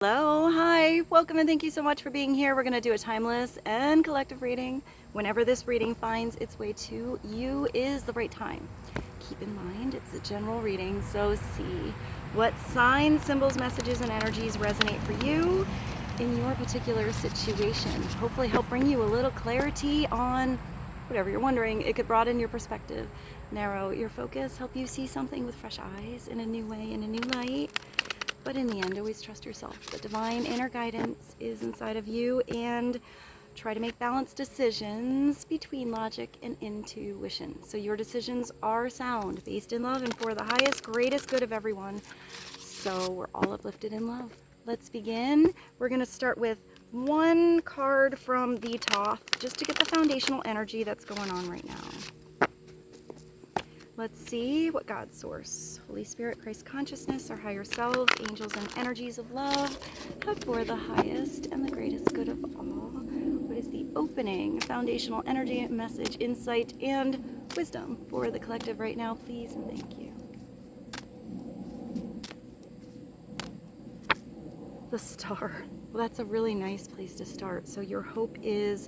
Hello, hi, welcome and thank you so much for being here. We're going to do a timeless and collective reading. Whenever this reading finds its way to you is the right time. Keep in mind it's a general reading, so see what signs, symbols, messages, and energies resonate for you in your particular situation. Hopefully help bring you a little clarity on whatever you're wondering. It could broaden your perspective, narrow your focus, help you see something with fresh eyes in a new way, in a new light. But in the end, always trust yourself. The divine inner guidance is inside of you, and try to make balanced decisions between logic and intuition. So your decisions are sound, based in love, and for the highest, greatest good of everyone. So we're all uplifted in love. Let's begin. We're going to start with one card from the top, just to get the foundational energy that's going on right now. Let's see what God Source, Holy Spirit, Christ Consciousness, our higher self, angels and energies of love have for the highest and the greatest good of all. What is the opening, foundational energy, message, insight, and wisdom for the collective right now, please and thank you. The Star. Well, that's a really nice place to start. So your hope is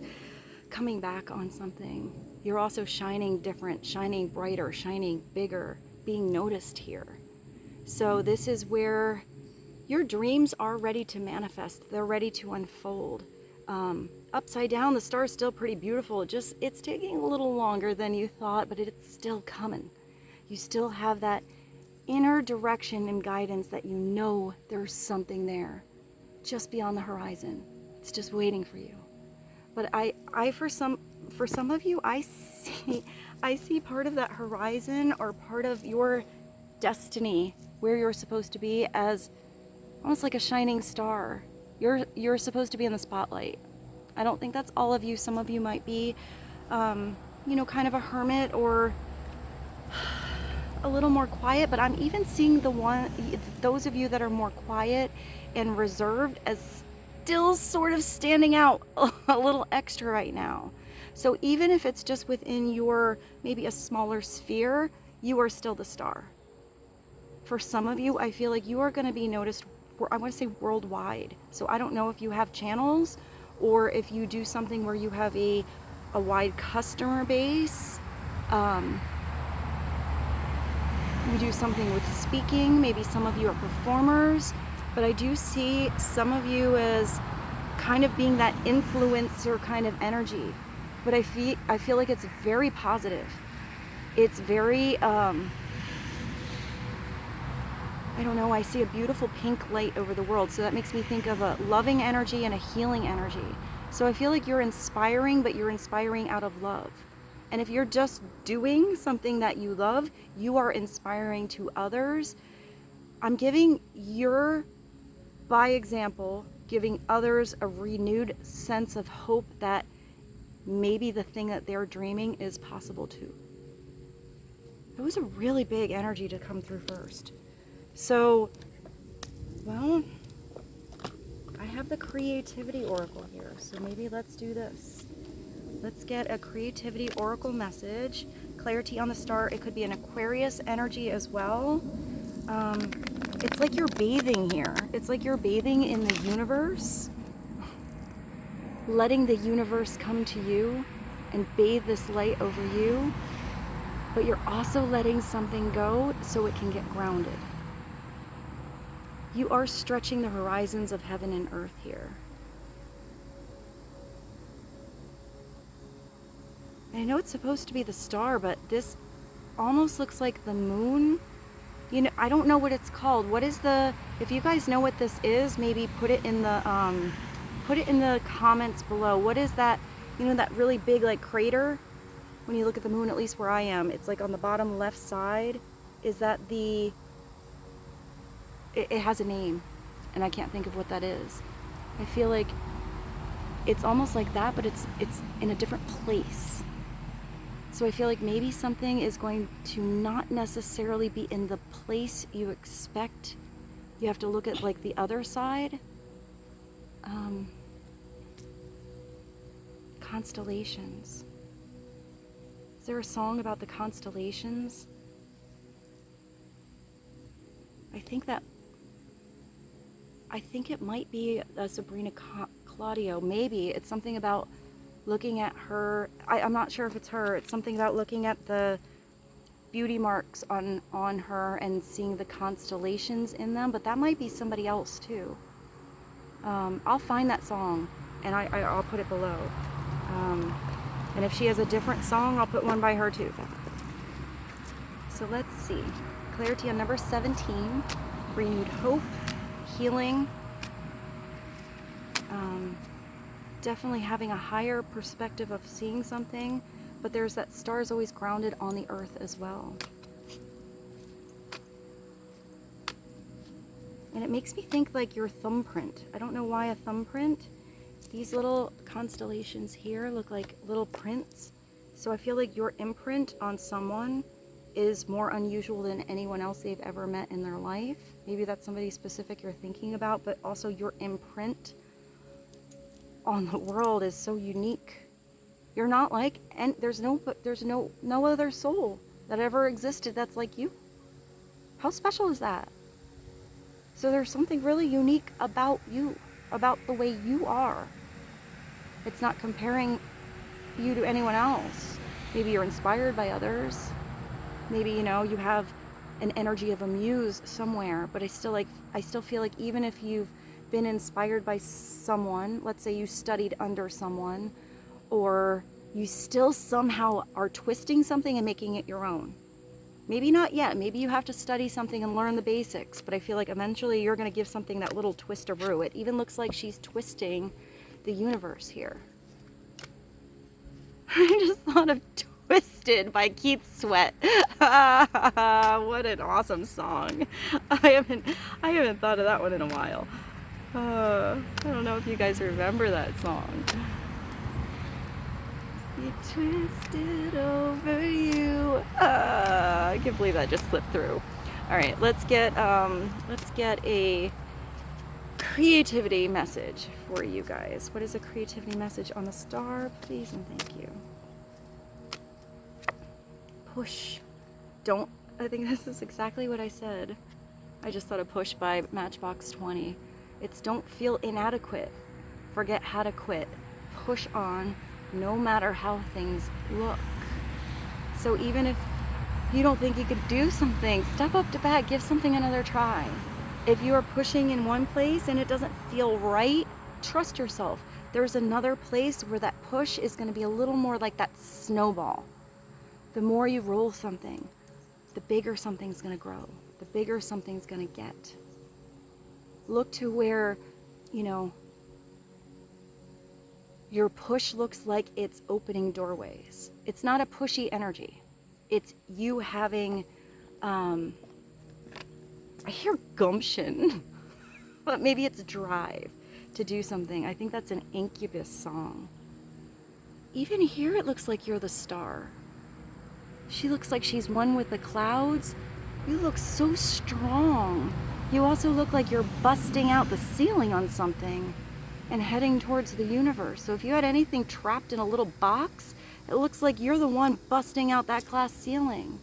coming back on something. You're also shining different, shining brighter, shining bigger, being noticed here. So this is where your dreams are ready to manifest. They're ready to unfold. Upside down, the star is still pretty beautiful. It's taking a little longer than you thought, but it's still coming. You still have that inner direction and guidance that you know there's something there, just beyond the horizon. It's just waiting for you. But for some of you, I see part of that horizon or part of your destiny where you're supposed to be as almost like a shining star. You're supposed to be in the spotlight. I don't think that's all of you. Some of you might be, kind of a hermit or a little more quiet. But I'm even seeing those of you that are more quiet and reserved as still sort of standing out a little extra right now. So even if it's just within your maybe a smaller sphere, you are still the star. For some of you, I feel like you are going to be noticed, I want to say worldwide. So I don't know if you have channels or if you do something where you have a wide customer base. You do something with speaking, maybe some of you are performers. But I do see some of you as kind of being that influencer kind of energy. But I feel like it's very positive. It's very, I don't know, I see a beautiful pink light over the world. So that makes me think of a loving energy and a healing energy. So I feel like you're inspiring, but you're inspiring out of love. And if you're just doing something that you love, you are inspiring to others. I'm giving by example, giving others a renewed sense of hope that maybe the thing that they're dreaming is possible too. It was a really big energy to come through first. So, well, I have the creativity oracle here, so maybe let's do this. Let's get a creativity oracle message. Clarity on the star. It could be an Aquarius energy as well. It's like you're bathing here. It's like you're bathing in the universe, letting the universe come to you and bathe this light over you, but you're also letting something go so it can get grounded. You are stretching the horizons of heaven and earth here. And I know it's supposed to be the star, but this almost looks like the moon. You know, I don't know what it's called. What is if you guys know what this is, maybe put it in the comments below. What is that, that really big like crater? When you look at the moon, at least where I am, it's like on the bottom left side. Is that it has a name and I can't think of what that is. I feel like it's almost like that, but it's in a different place. So I feel like maybe something is going to not necessarily be in the place you expect. You have to look at like the other side. Constellations. Is there a song about the constellations? I think that I think it might be a Sabrina Claudio. Maybe it's something about looking at her. I'm not sure if it's her. It's something about looking at the beauty marks on her and seeing the constellations in them, but that might be somebody else too. I'll find that song and I'll put it below. And if she has a different song, I'll put one by her too. So let's see. Clarity on number 17. Renewed hope, healing. Definitely having a higher perspective of seeing something, but there's that star is always grounded on the earth as well. And it makes me think like your thumbprint. I don't know why a thumbprint. These little constellations here look like little prints. So I feel like your imprint on someone is more unusual than anyone else they've ever met in their life. Maybe that's somebody specific you're thinking about, but also your imprint on the world is so unique. You're not like, and there's no other soul that ever existed that's like you. How special is that? So there's something really unique about you, about the way you are. It's not comparing you to anyone else. Maybe you're inspired by others. Maybe, you know, you have an energy of a muse somewhere, but I still feel like even if you've been inspired by someone, let's say you studied under someone, or you still somehow are twisting something and making it your own. Maybe not yet. Maybe you have to study something and learn the basics, but I feel like eventually you're going to give something that little twist-a-brew. It even looks like she's twisting the universe here. I just thought of Twisted by Keith Sweat. What an awesome song. I haven't thought of that one in a while. I don't know if you guys remember that song. Be twisted over you. I can't believe that just slipped through. All right, let's get a creativity message for you guys. What is a creativity message on the star, please and thank you. Push. Don't. I think this is exactly what I said. I just thought of Push by Matchbox 20. It's don't feel inadequate. Forget how to quit. Push on no matter how things look. So even if you don't think you could do something, step up to bat, give something another try. If you are pushing in one place and it doesn't feel right, trust yourself. There's another place where that push is going to be a little more like that snowball. The more you roll something, the bigger something's going to grow. The bigger something's going to get. Look to where, you know, your push looks like it's opening doorways. It's not a pushy energy. It's you having, I hear gumption, but maybe it's drive to do something. I think that's an Incubus song. Even here it looks like you're the star. She looks like she's one with the clouds. You look so strong. You also look like you're busting out the ceiling on something and heading towards the universe. So if you had anything trapped in a little box, it looks like you're the one busting out that glass ceiling.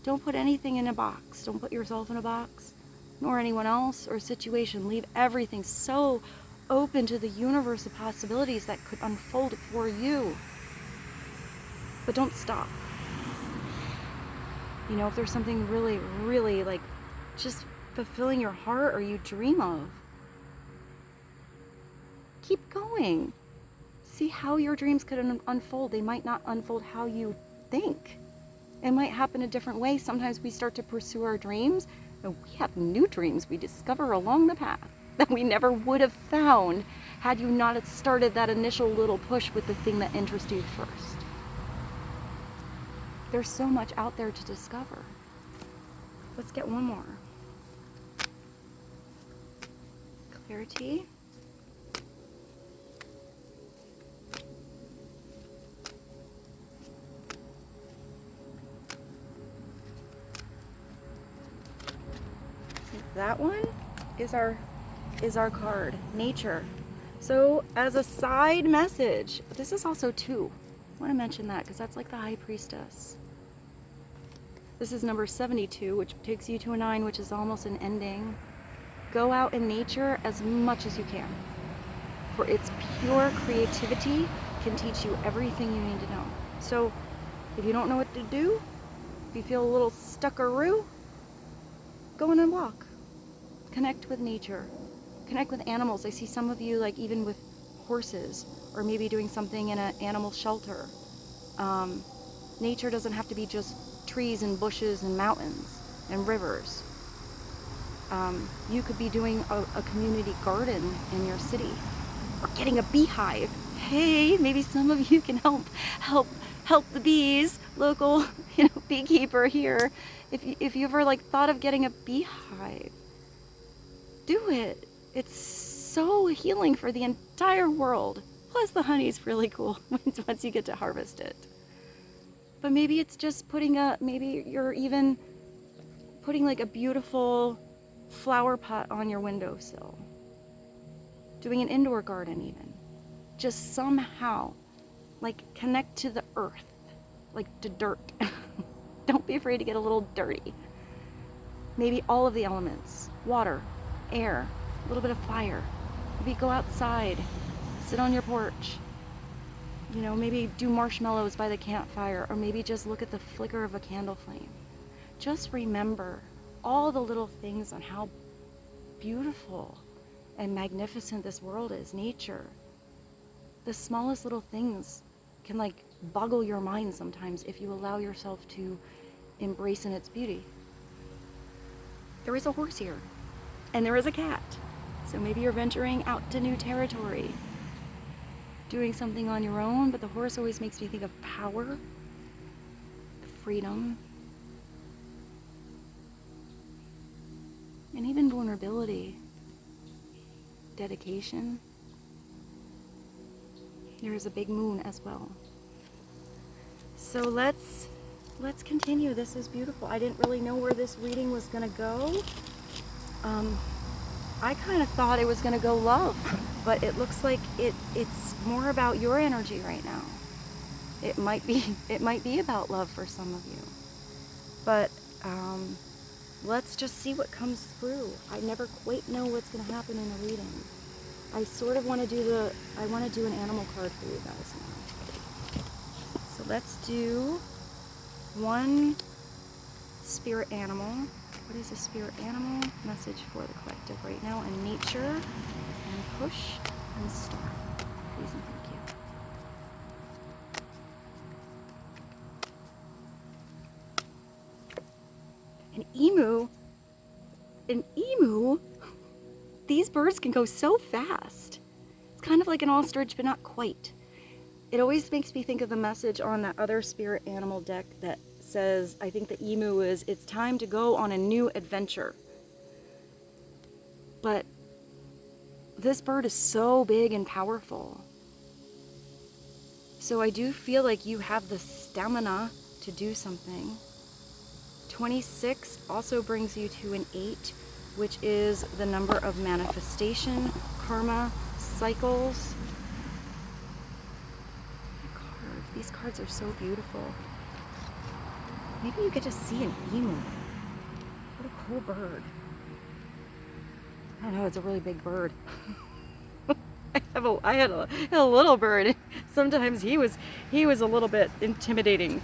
Don't put anything in a box. Don't put yourself in a box, nor anyone else or situation. Leave everything so open to the universe of possibilities that could unfold for you. But don't stop. You know, if there's something really, really like just fulfilling your heart or you dream of, keep going. See how your dreams could unfold. They might not unfold how you think. It might happen a different way. Sometimes we start to pursue our dreams and we have new dreams we discover along the path that we never would have found had you not have started that initial little push with the thing that interested you first. There's so much out there to discover. Let's get one more. Clarity. That one is our card, nature. So as a side message, this is also 2. I want to mention that because that's like the High Priestess. This is number 72, which takes you to a 9, which is almost an ending. Go out in nature as much as you can. For its pure creativity can teach you everything you need to know. So if you don't know what to do, if you feel a little stuckaroo, go on a walk. Connect with nature. Connect with animals. I see some of you like even with horses, or maybe doing something in an animal shelter. Nature doesn't have to be just trees and bushes and mountains and rivers. You could be doing a community garden in your city, or getting a beehive. Hey, maybe some of you can help the bees. Local, beekeeper here. If you ever like thought of getting a beehive, do it. It's so healing for the entire world. Plus the honey's really cool once you get to harvest it. But maybe it's just maybe you're even putting like a beautiful flower pot on your windowsill. Doing an indoor garden even. Just somehow, like, connect to the earth, like to dirt. Don't be afraid to get a little dirty. Maybe all of the elements, water, air, a little bit of fire. Maybe go outside, sit on your porch. Maybe do marshmallows by the campfire, or maybe just look at the flicker of a candle flame. Just remember all the little things on how beautiful and magnificent this world is, nature. The smallest little things can like boggle your mind sometimes if you allow yourself to embrace in its beauty. There is a horse here, and there is a cat. So maybe you're venturing out to new territory, doing something on your own, but the horse always makes me think of power, freedom, and even vulnerability, dedication. There is a big moon as well. So let's continue. This is beautiful. I didn't really know where this reading was gonna go. I kind of thought it was gonna go love, but it looks like it's more about your energy right now. It might be about love for some of you, but let's just see what comes through. I never quite know what's gonna happen in a reading. I sort of want to do an animal card for you guys now. So let's do one spirit animal. What is a spirit animal? Message for the collective right now in nature, and push and star. Please and thank you. An emu. These birds can go so fast. It's kind of like an ostrich, but not quite. It always makes me think of the message on that other spirit animal deck that says, I think the emu is, it's time to go on a new adventure. But this bird is so big and powerful. So I do feel like you have the stamina to do something. 26 also brings you to an 8, which is the number of manifestation, karma, cycles. These cards are so beautiful. Maybe you get to see an emu. What a cool bird. I don't know, it's a really big bird. I had a little bird. Sometimes he was a little bit intimidating.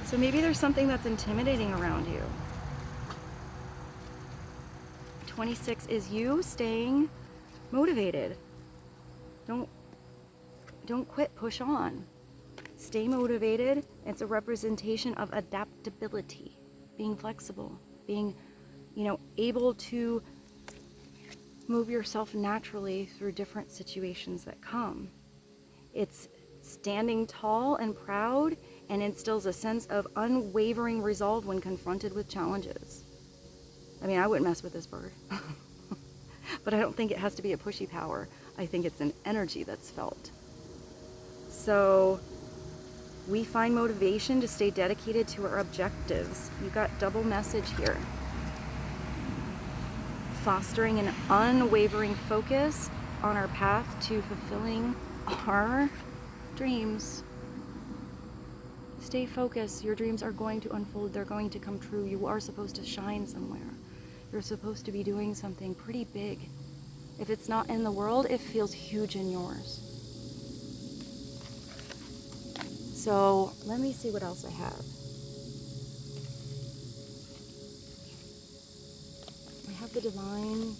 So maybe there's something that's intimidating around you. 26 is you staying motivated. Don't quit, push on. Stay motivated. It's a representation of adaptability, being flexible, being, able to move yourself naturally through different situations that come. It's standing tall and proud, and instills a sense of unwavering resolve when confronted with challenges. I mean, I wouldn't mess with this bird. But I don't think it has to be a pushy power. I think it's an energy that's felt. So we find motivation to stay dedicated to our objectives. You got double message here. Fostering an unwavering focus on our path to fulfilling our dreams. Stay focused. Your dreams are going to unfold. They're going to come true. You are supposed to shine somewhere. You're supposed to be doing something pretty big. If it's not in the world, it feels huge in yours. So let me see what else I have. I have the Divine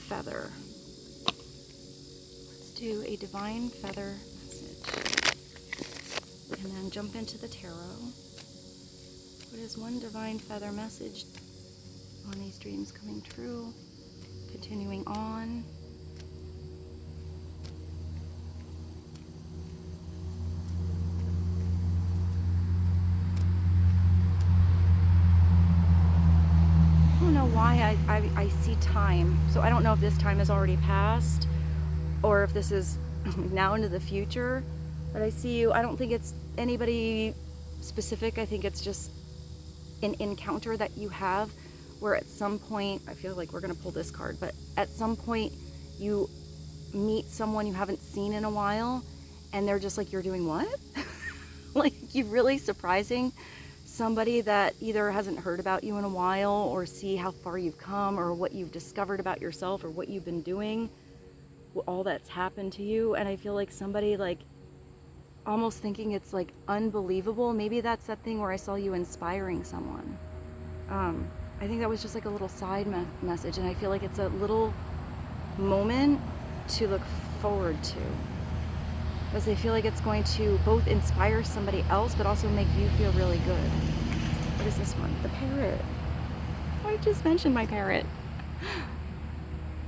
Feather. Let's do a Divine Feather message. And then jump into the tarot. What is one Divine Feather message on these dreams coming true? Continuing on. I don't know why I see time. So I don't know if this time has already passed or if this is now into the future. But I see you. I don't think it's anybody specific. I think it's just an encounter that you have where at some point, I feel like we're going to pull this card, but at some point you meet someone you haven't seen in a while and they're just like, you're doing what? Like, you're really surprising somebody that either hasn't heard about you in a while or see how far you've come or what you've discovered about yourself or what you've been doing, all that's happened to you. And I feel like somebody like almost thinking it's like unbelievable. Maybe that's that thing where I saw you inspiring someone. I think that was just like a little side message, and I feel like it's a little moment to look forward to, because I feel like it's going to both inspire somebody else but also make you feel really good. What is this one? The parrot. I just mentioned my parrot.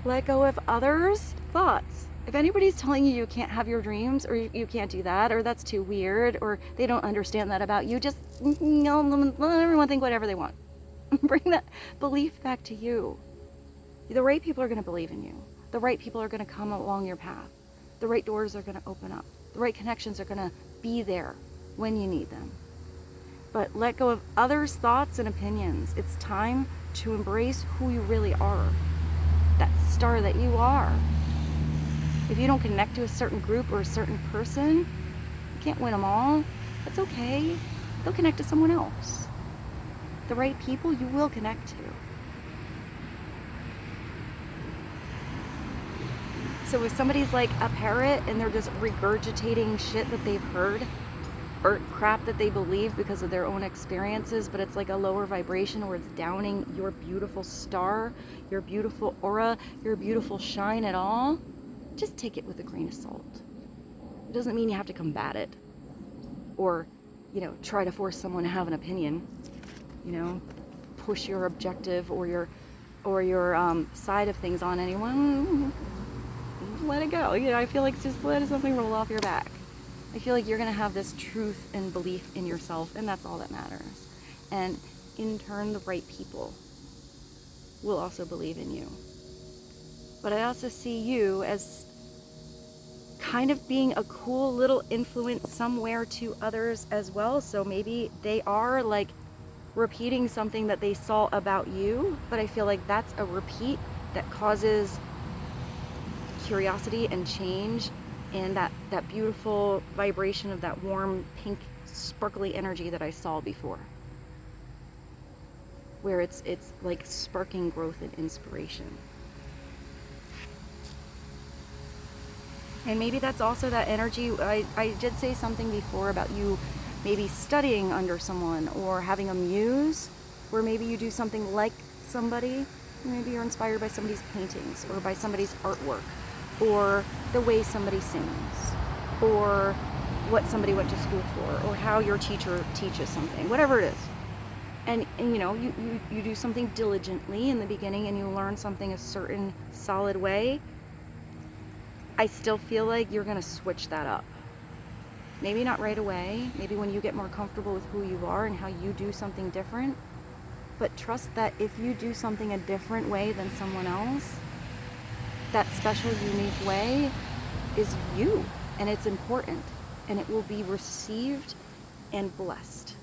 Let go of others' thoughts. If anybody's telling you you can't have your dreams, or you can't do that, or that's too weird, or they don't understand that about you, just let everyone think whatever they want. Bring that belief back to you. The right people are going to believe in you. The right people are going to come along your path. The right doors are going to open up. The right connections are going to be there when you need them. But let go of others' thoughts and opinions. It's time to embrace who you really are. That star that you are. If you don't connect to a certain group or a certain person, you can't win them all. That's okay. Go connect to someone else. The right people you will connect to. So if somebody's like a parrot and they're just regurgitating shit that they've heard or crap that they believe because of their own experiences, but it's like a lower vibration or it's downing your beautiful star, your beautiful aura, your beautiful shine at all, just take it with a grain of salt. It doesn't mean you have to combat it or, try to force someone to have an opinion. Push your objective or your side of things on anyone. Let it go. I feel like just let something roll off your back. I feel like you're going to have this truth and belief in yourself, and that's all that matters. And in turn, the right people will also believe in you. But I also see you as kind of being a cool little influence somewhere to others as well. So maybe they are like repeating something that they saw about you, but I feel like that's a repeat that causes curiosity and change and that beautiful vibration of that warm pink sparkly energy that I saw before, where it's like sparking growth and inspiration. And maybe that's also that energy. I did say something before about you maybe studying under someone or having a muse, where maybe you do something like somebody. Maybe you're inspired by somebody's paintings or by somebody's artwork or the way somebody sings or what somebody went to school for or how your teacher teaches something, whatever it is. And you do something diligently in the beginning and you learn something a certain solid way. I still feel like you're going to switch that up. Maybe not right away, maybe when you get more comfortable with who you are and how you do something different, but trust that if you do something a different way than someone else, that special, unique way is you, and it's important, and it will be received and blessed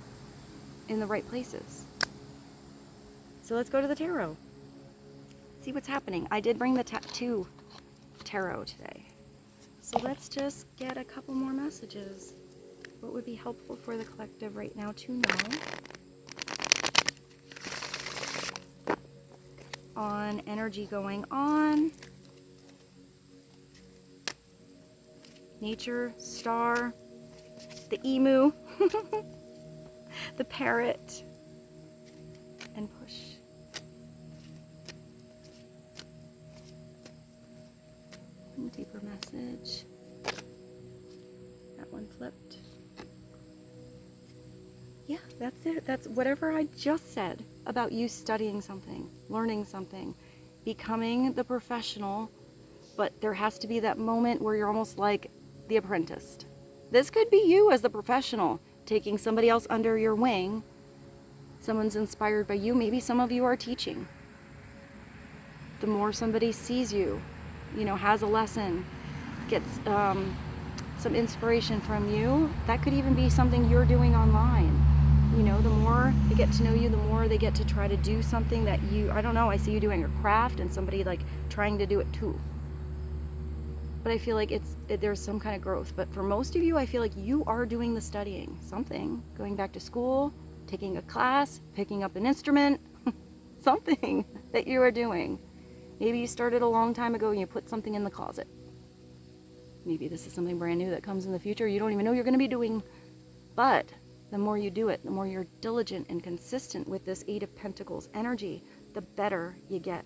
in the right places. So let's go to the tarot. See what's happening. I did bring the tattoo tarot today. So let's just get a couple more messages. What would be helpful for the collective right now to know? on energy going on. Nature, star, the emu, the parrot, and push. One deeper message. That one flipped. Yeah, that's it. That's whatever I just said about you studying something, learning something, becoming the professional, but there has to be that moment where you're almost like the apprentice. This could be you as the professional, taking somebody else under your wing. Someone's inspired by you. Maybe some of you are teaching. The more somebody sees you, you know, has a lesson, gets some inspiration from you, that could even be something you're doing online. You know, the more they get to know you, the more they get to try to do something that you, I don't know, I see you doing a craft and somebody like trying to do it too. But I feel like there's some kind of growth. But for most of you, I feel like you are doing the studying, something, going back to school, taking a class, picking up an instrument, something that you are doing. Maybe you started a long time ago and you put something in the closet. Maybe this is something brand new that comes in the future you don't even know you're going to be doing. But the more you do it, the more you're diligent and consistent with this Eight of Pentacles energy, the better you get.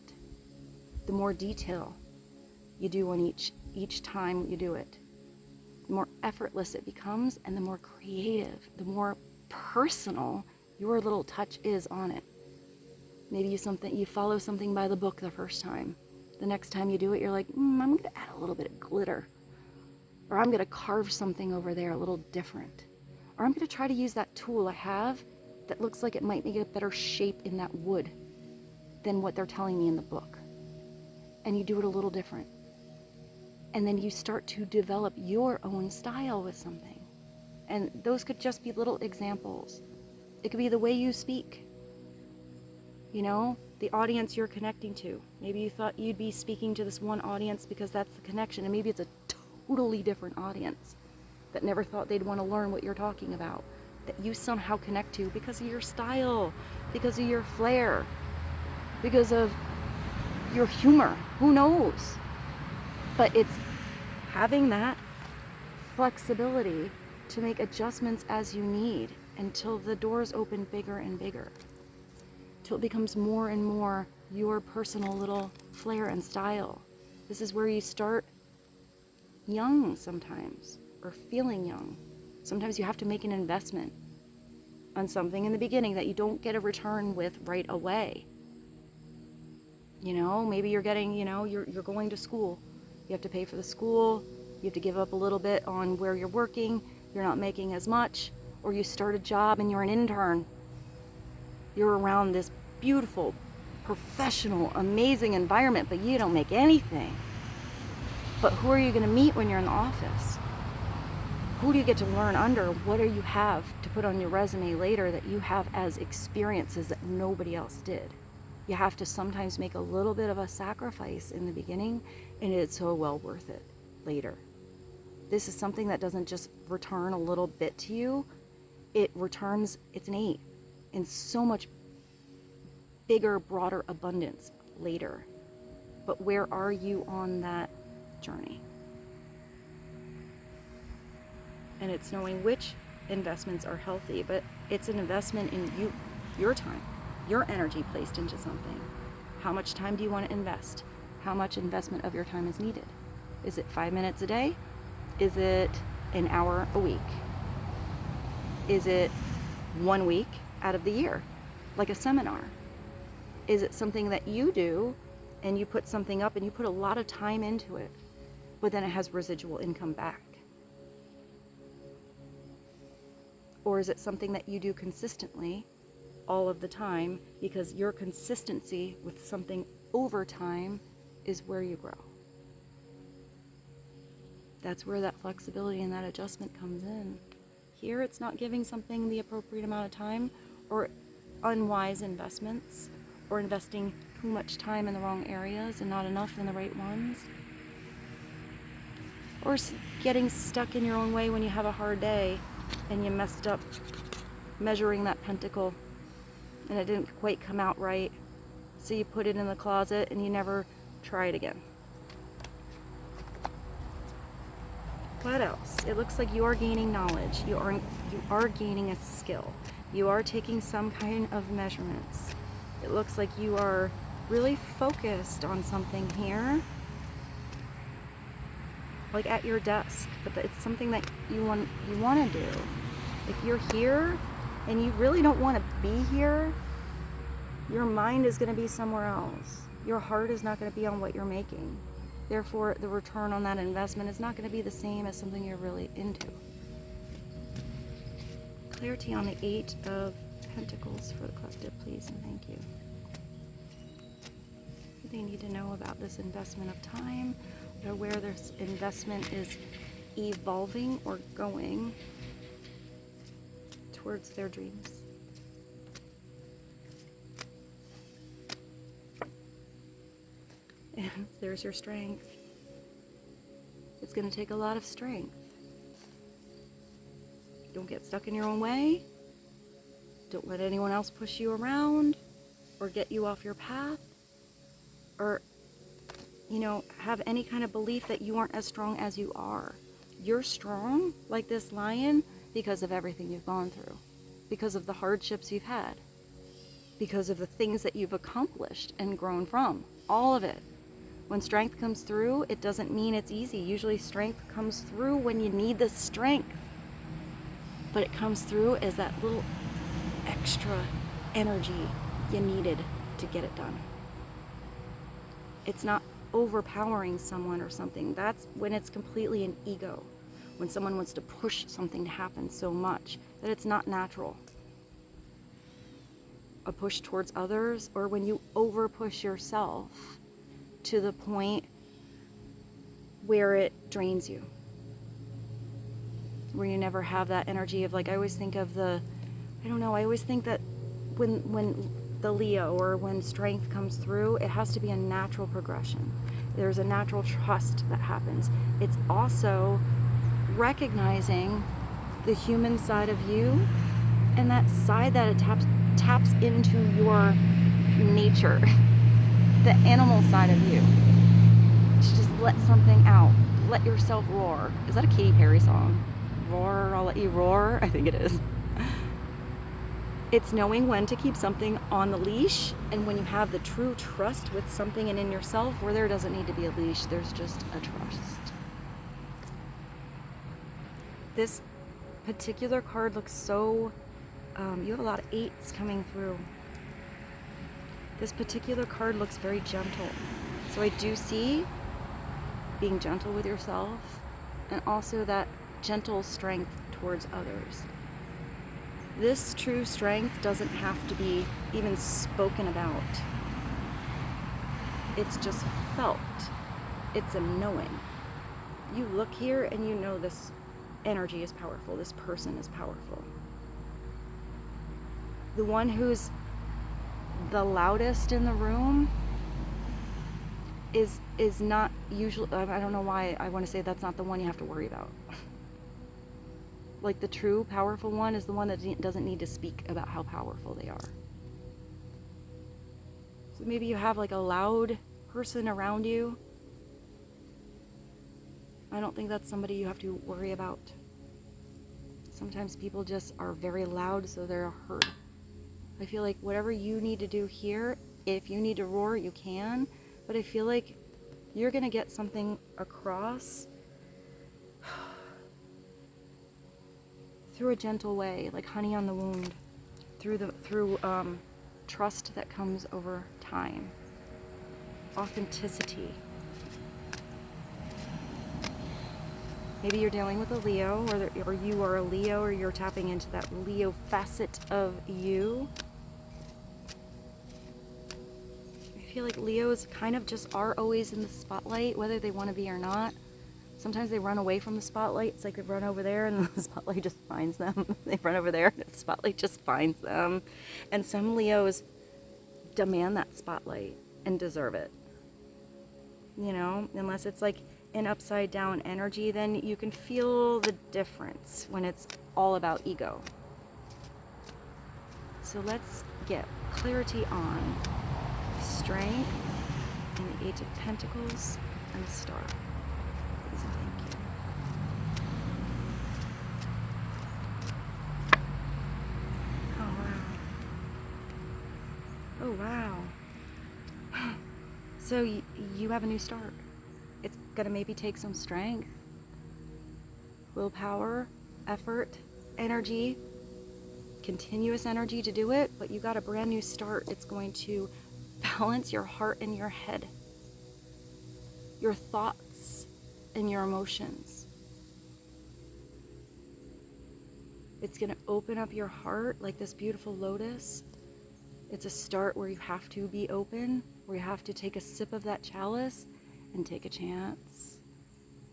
The more detail you do on each time you do it. The more effortless it becomes, and the more creative, the more personal your little touch is on it. Maybe you follow something by the book the first time. The next time you do it, you're like, I'm going to add a little bit of glitter. Or I'm going to carve something over there a little different. Or I'm going to try to use that tool I have that looks like it might make a better shape in that wood than what they're telling me in the book. And you do it a little different. And then you start to develop your own style with something. And those could just be little examples. It could be the way you speak. You know, the audience you're connecting to. Maybe you thought you'd be speaking to this one audience because that's the connection, and maybe it's a totally different audience that never thought they'd want to learn what you're talking about, that you somehow connect to because of your style, because of your flair, because of your humor. Who knows? But it's having that flexibility to make adjustments as you need until the doors open bigger and bigger. Till it becomes more and more your personal little flair and style. This is where you start young sometimes, or feeling young. Sometimes you have to make an investment on something in the beginning that you don't get a return with right away. You know, maybe you're getting, you know, you're going to school. You have to pay for the school. You have to give up a little bit on where you're working. You're not making as much. Or you start a job and you're an intern. You're around this beautiful, professional, amazing environment, but you don't make anything. But who are you going to meet when you're in the office? Who do you get to learn under? What do you have to put on your resume later that you have as experiences that nobody else did? You have to sometimes make a little bit of a sacrifice in the beginning, and it's so well worth it later. This is something that doesn't just return a little bit to you. It returns, it's an 8, in so much bigger, broader abundance later. But where are you on that journey? And it's knowing which investments are healthy, but it's an investment in you, your time, your energy placed into something. How much time do you want to invest? How much investment of your time is needed? Is it 5 minutes a day? Is it an hour a week? Is it 1 week out of the year, like a seminar? Is it something that you do and you put something up and you put a lot of time into it, but then it has residual income back? Or is it something that you do consistently all of the time because your consistency with something over time is where you grow? That's where that flexibility and that adjustment comes in. Here, it's not giving something the appropriate amount of time, or unwise investments, or investing too much time in the wrong areas and not enough in the right ones. Or getting stuck in your own way when you have a hard day and you messed up measuring that pentacle and it didn't quite come out right. So you put it in the closet and you never try it again. What else? It looks like you are gaining knowledge. You are gaining a skill. You are taking some kind of measurements. It looks like you are really focused on something here, like at your desk, but it's something that you want to do. If you're here and you really don't want to be here, your mind is going to be somewhere else. Your heart is not going to be on what you're making. Therefore, the return on that investment is not going to be the same as something you're really into. Clarity on the 8 of Pentacles for the collective, please, and thank you. What they need to know about this investment of time, or where this investment is evolving or going towards their dreams. And there's your strength. It's going to take a lot of strength. Don't get stuck in your own way. Don't let anyone else push you around or get you off your path, or, you know, have any kind of belief that you aren't as strong as you are. You're strong, like this lion, because of everything you've gone through, because of the hardships you've had, because of the things that you've accomplished and grown from. All of it. When strength comes through, it doesn't mean it's easy. Usually strength comes through when you need the strength. But it comes through as that little extra energy you needed to get it done. It's not overpowering someone or something. That's when it's completely an ego. When someone wants to push something to happen so much that it's not natural. A push towards others, or when you over push yourself to the point where it drains you, where you never have that energy of, like, I always think of the, I don't know, I always think that when the Leo, or when strength comes through, it has to be a natural progression. There's a natural trust that happens. It's also recognizing the human side of you, and that side that it taps into your nature, the animal side of you. To just let something out. Let yourself roar. Is that a Katy Perry song? Roar, I'll let you roar? I think it is. It's knowing when to keep something on the leash, and when you have the true trust with something and in yourself, where there doesn't need to be a leash, there's just a trust. This particular card looks so, you have a lot of 8s coming through. This particular card looks very gentle. So I do see being gentle with yourself, and also that gentle strength towards others. This true strength doesn't have to be even spoken about. It's just felt. It's a knowing. You look here and you know this energy is powerful. This person is powerful. The one who's the loudest in the room is not usually, I don't know why I want to say that's not the one you have to worry about. Like, the true powerful one is the one that doesn't need to speak about how powerful they are. So maybe you have like a loud person around you. I don't think that's somebody you have to worry about. Sometimes people just are very loud, so they're heard. I feel like whatever you need to do here, if you need to roar, you can. But I feel like you're going to get something across through a gentle way, like honey on the wound, through trust that comes over time, authenticity. Maybe you're dealing with a Leo, or you are a Leo, or you're tapping into that Leo facet of you. I feel like Leos kind of just are always in the spotlight, whether they want to be or not. Sometimes they run away from the spotlight. It's like they run over there and the spotlight just finds them. They run over there and the spotlight just finds them. And some Leos demand that spotlight and deserve it. You know, unless it's like an upside down energy, then you can feel the difference when it's all about ego. So let's get clarity on strength, and the Eight of Pentacles, and the Star. Please and thank you. Oh wow. So you have a new start. It's gonna maybe take some strength, willpower, effort, energy, continuous energy to do it, but you got a brand new start. It's going to balance your heart and your head, your thoughts and your emotions. It's gonna open up your heart like this beautiful lotus. It's a start where you have to be open, where you have to take a sip of that chalice and take a chance.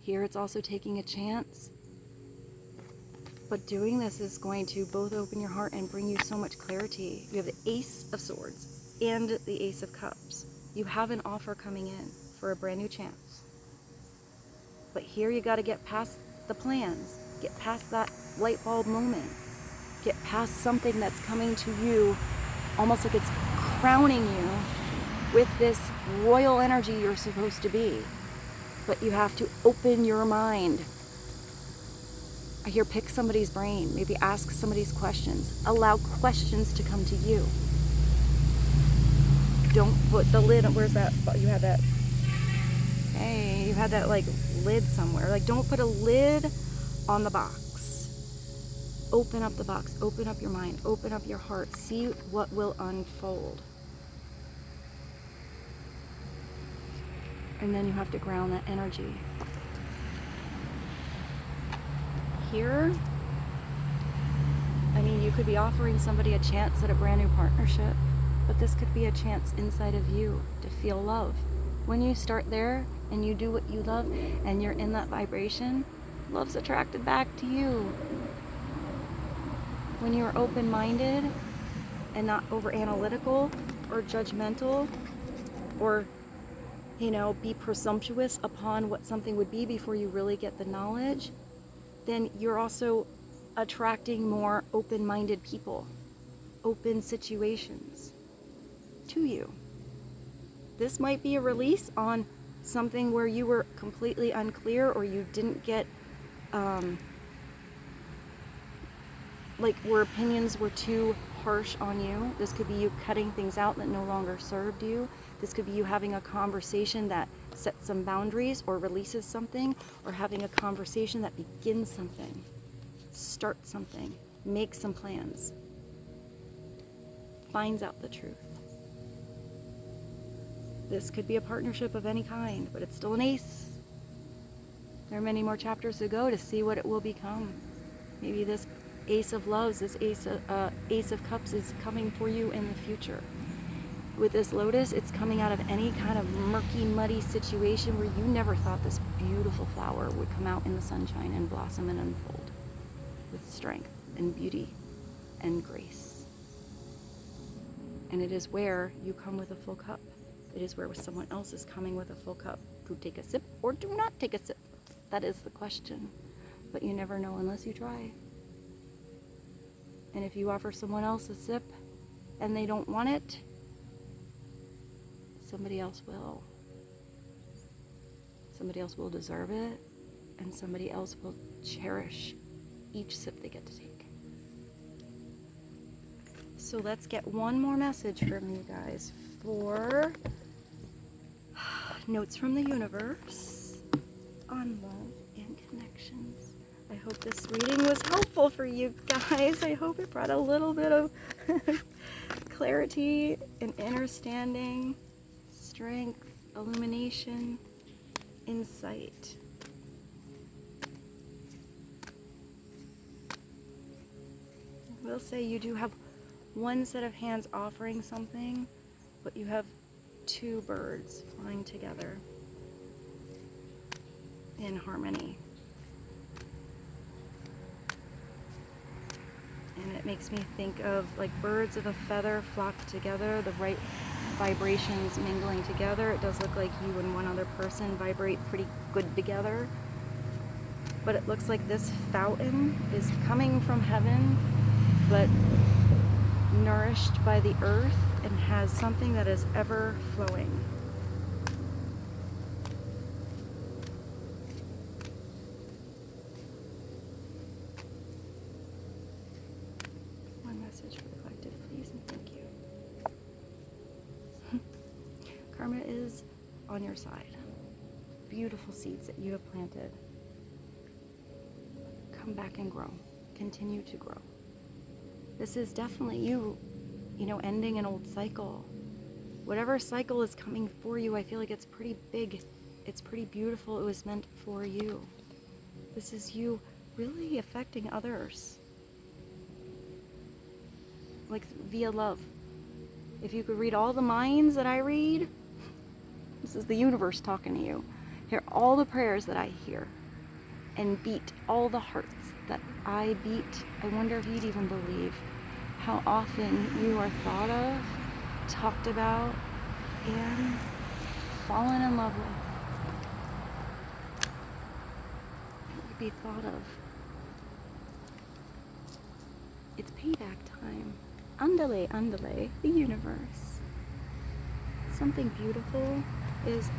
Here it's also taking a chance. But doing this is going to both open your heart and bring you so much clarity. You have the Ace of Swords and the Ace of Cups. You have an offer coming in for a brand new chance. But here you got to get past the plans, get past that light bulb moment, get past something that's coming to you almost like it's crowning you with this royal energy you're supposed to be. But you have to open your mind. I hear pick somebody's brain, maybe ask somebody's questions. Allow questions to come to you. Don't put the lid on, where's that, you had that, hey, you had that like lid somewhere. Like don't put a lid on the box. Open up the box, open up your mind, open up your heart, see what will unfold. And then you have to ground that energy. Here, I mean, you could be offering somebody a chance at a brand new partnership, but this could be a chance inside of you to feel love. When you start there and you do what you love and you're in that vibration, love's attracted back to you. When you're open-minded and not over-analytical or judgmental or, you know, be presumptuous upon what something would be before you really get the knowledge, then you're also attracting more open-minded people, open situations to you. This might be a release on something where you were completely unclear or you didn't get like where opinions were too harsh on you. This could be you cutting things out that no longer served you. This could be you having a conversation that sets some boundaries or releases something, or having a conversation that begins something, starts something, makes some plans, finds out the truth. This could be a partnership of any kind, but it's still an ace. There are many more chapters to go to see what it will become. Maybe this Ace of Loves, this Ace of Cups is coming for you in the future. With this Lotus, it's coming out of any kind of murky, muddy situation where you never thought this beautiful flower would come out in the sunshine and blossom and unfold with strength and beauty and grace. And it is where you come with a full cup. It is where someone else is coming with a full cup. Do take a sip or do not take a sip? That is the question. But you never know unless you try. And if you offer someone else a sip and they don't want it, somebody else will. Somebody else will deserve it, and somebody else will cherish each sip they get to take. So let's get one more message from you guys for notes from the universe on love and connections. I hope this reading was helpful for you guys. I hope it brought a little bit of clarity and understanding, strength, illumination, insight. I will say you do have one set of hands offering something, but you have two birds flying together in harmony. And it makes me think of like birds of a feather flocked together, the right vibrations mingling together. It does look like you and one other person vibrate pretty good together. But it looks like this fountain is coming from heaven, but nourished by the earth and has something that is ever flowing. One message for the collective, please, and thank you. Karma is on your side. Beautiful seeds that you have planted. Come back and grow. Continue to grow. This is definitely you know, ending an old cycle. Whatever cycle is coming for you, I feel like it's pretty big. It's pretty beautiful. It was meant for you. This is you really affecting others. Like via love. If you could read all the minds that I read, this is the universe talking to you. Hear all the prayers that I hear. And beat all the hearts that I beat. I wonder if you'd even believe how often you are thought of, talked about, and fallen in love with. It would be thought of. It's payback time. Andale, andale, the universe. Something beautiful is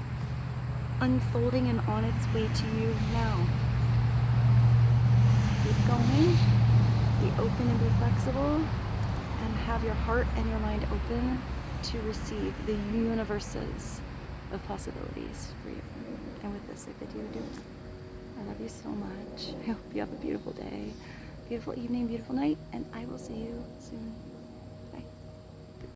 unfolding and on its way to you now. Keep going, be open and be flexible, and have your heart and your mind open to receive the universes of possibilities for you. And with this, I bid you adieu. I love you so much. I hope you have a beautiful day, beautiful evening, beautiful night, and I will see you soon.